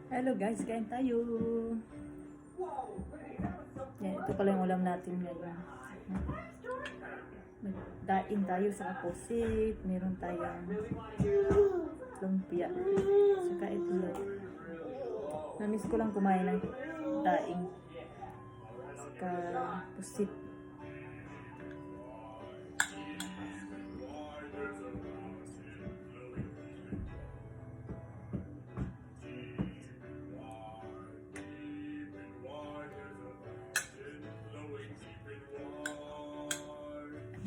Hello guys, kain tayo. Yan, ito pala yung ulam natin ngayon. Magdaing tayo sa pusit. Meron tayong lumpia. Saka itlog. Namiss ko lang kumain ng daing. Saka pusit.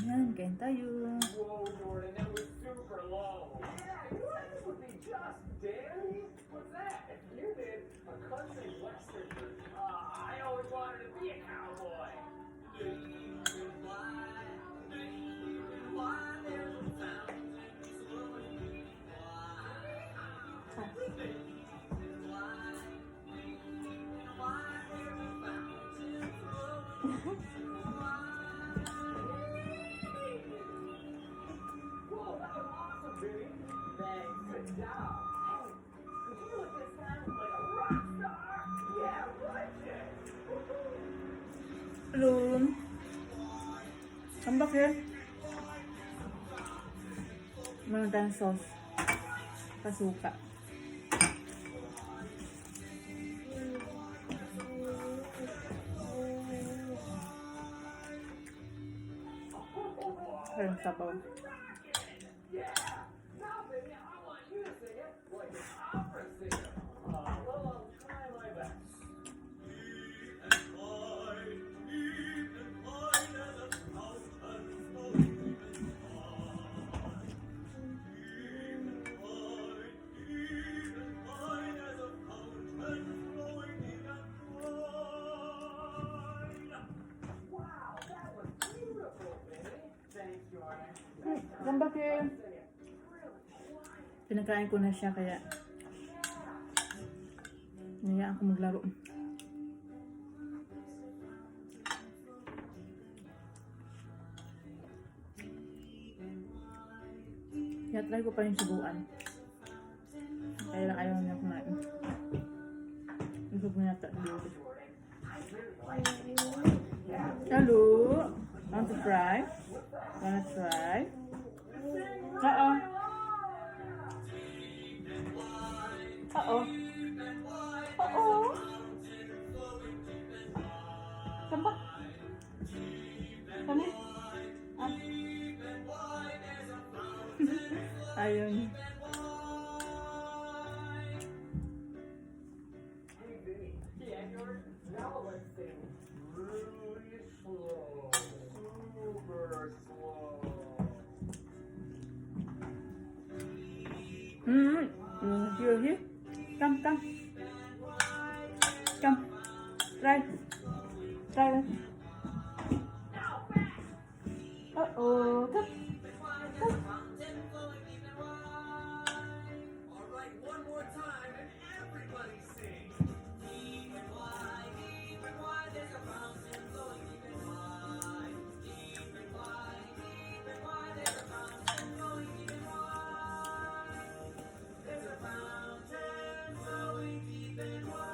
Ayan, kain tayo. Whoa, Jordan, that was super low. Yeah, you know this would be just dairy? What's that? You did a country western. I always wanted to be a cowboy. Whoa, that was awesome, Billy. Thanks. Good job. Hey, could you look this time like a rock star? Yeah, right there. Hello. Come back here. Meron tayong sauce. Pasuka. Meron sabaw. Yeah. Now, baby, I want you to sing it like an opera singer. Well, I'll try my best. Wow, that was beautiful, baby. Thanks, Jordan. Come back here. Pinakain ko na siya kaya niyaan ko maglaro. Kaya try ko pa yung subuan. Kaya lang ayaw niya kumain. Isog na yata. Hello! Want to try? Wanna try? Oo. Oo. Oo. Samba? Kami? Ah. Ayaw niya. Hey, Vinny. Yeah, Jordan. Now let's sing really slow. Super slow. Here. Come. Come. Try. Uh-oh. Come. All right, one more time, and everybody sing. Deep and wide, there's a fountain flowing deep and wide. Deep and wide, there's a fountain flowing deep and wide. There's a fountain flowing deep and wide.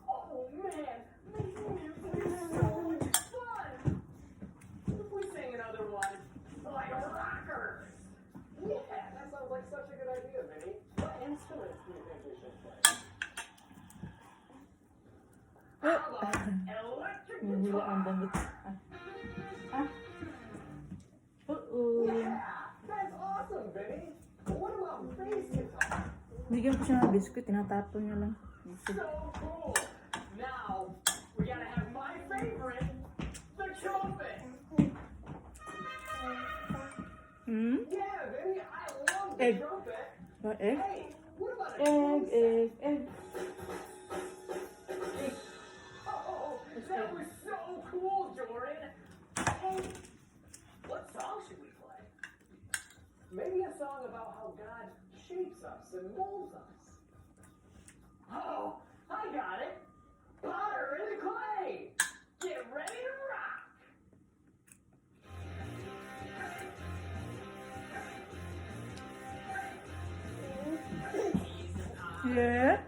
Oh man, making music is so much fun! What if we sang another one? Like rockers! Yeah, that sounds like such a good idea, Vinny. What instruments do you think we should play? How about electric Nahila ang guitar? damit. Ah. Uh-oh. Yeah, that's awesome, Vinny. But what about bass guitar? Bigyan ko siya ng biscuit. Tinatapon niya lang. So cool! Now, we gotta have my favorite, the trumpet! Yeah, Vinny, I love the Egg. trumpet! What egg? Hey, what about a drum set? Egg. Oh, that was so cool, Jordan! Hey, what song should we play? Maybe a song about how God shapes us and molds us. Oh, I got it! Potter and clay! Get ready to rock! Yeah.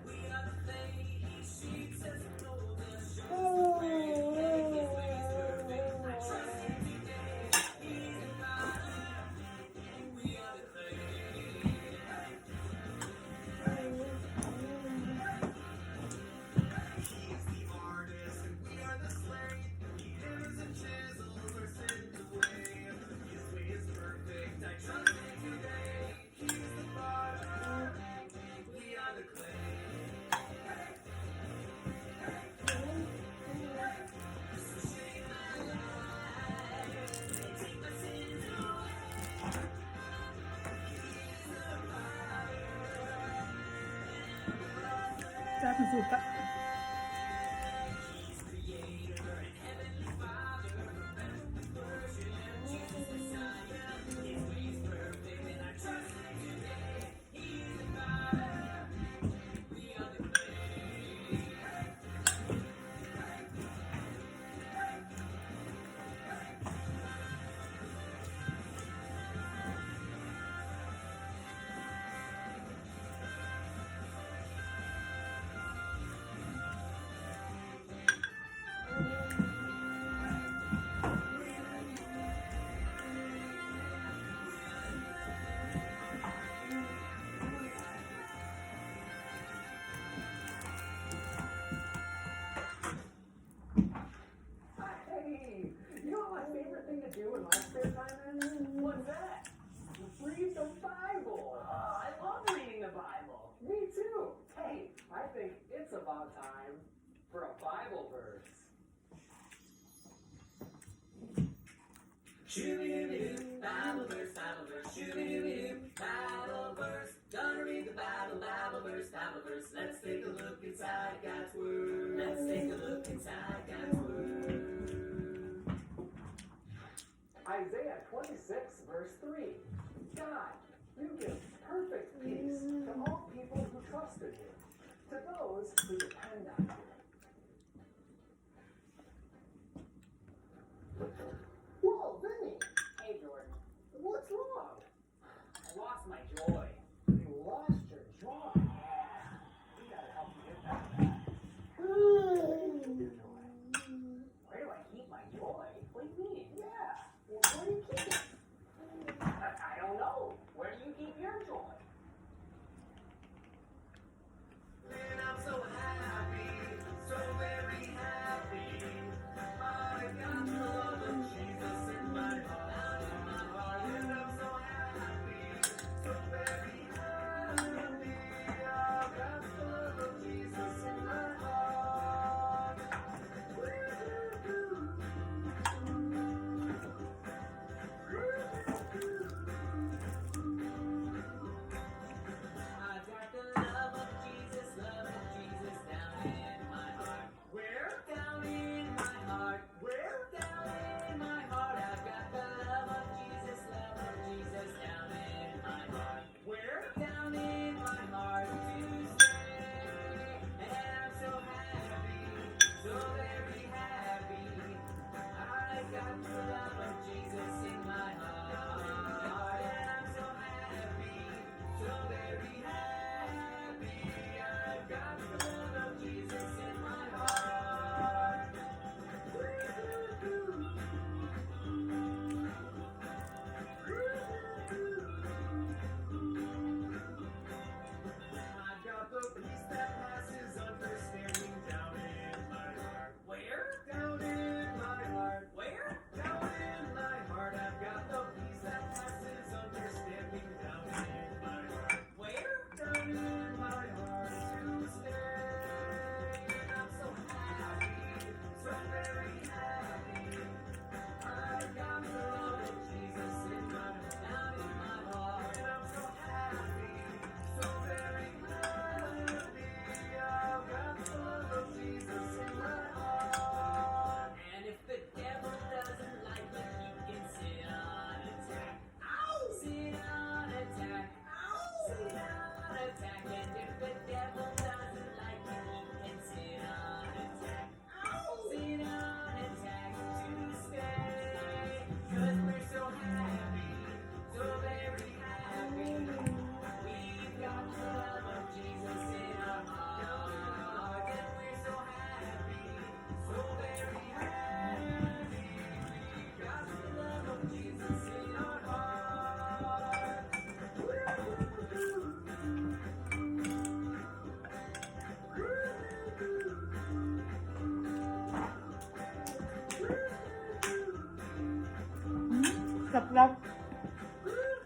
Sarap ng suka. Hey, you know what my favorite thing to do in my spare time is? What's that? Read the Bible. I love reading the Bible. Me too. Hey, I think it's about time for a Bible verse. Shoo-doo-doo, Bible verse, shoo-doo-doo, Bible verse. Gonna read the Bible verse. Let's take a look inside God's Word. Let's take a look inside God's Word. Isaiah 26, verse 3. God, you give perfect peace to all people who trust in you, to those who depend on you. Whoa, Vinny! Hey, Jordan. What's wrong? I lost my joy. You lost your joy? Yeah. We gotta help you get that back. Where do I keep my joy? What do you mean? Yeah. Well, where do you keep it? I don't know. Where do you keep your joy? Man, I'm so happy.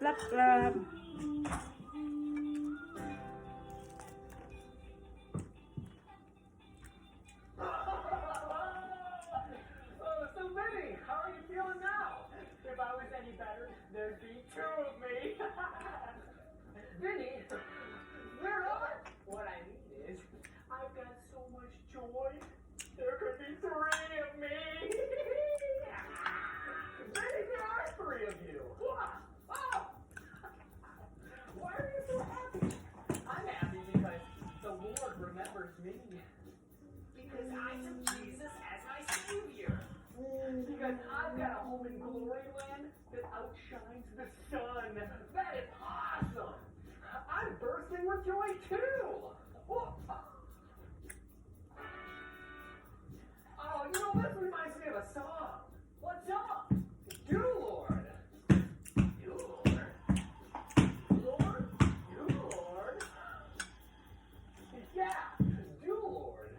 Clap, clap. Oh, so Vinny, how are you feeling now? If I was any better, there'd be two of me. Vinny, where are? What I mean is, I've got so much joy. There could be three of me. Vinny, there are three of you. Oh! Why are you so happy? I'm happy because the Lord remembers me. Because I took Jesus as my savior. Because I've got a home in glory land that outshines the sun. That is awesome. I'm bursting with joy too. Oh, you know, this reminds me of a song. What song? You, Lord. You, Lord. Lord. You, Lord. Yeah, you, Lord.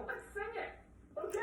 Let's sing it. Okay.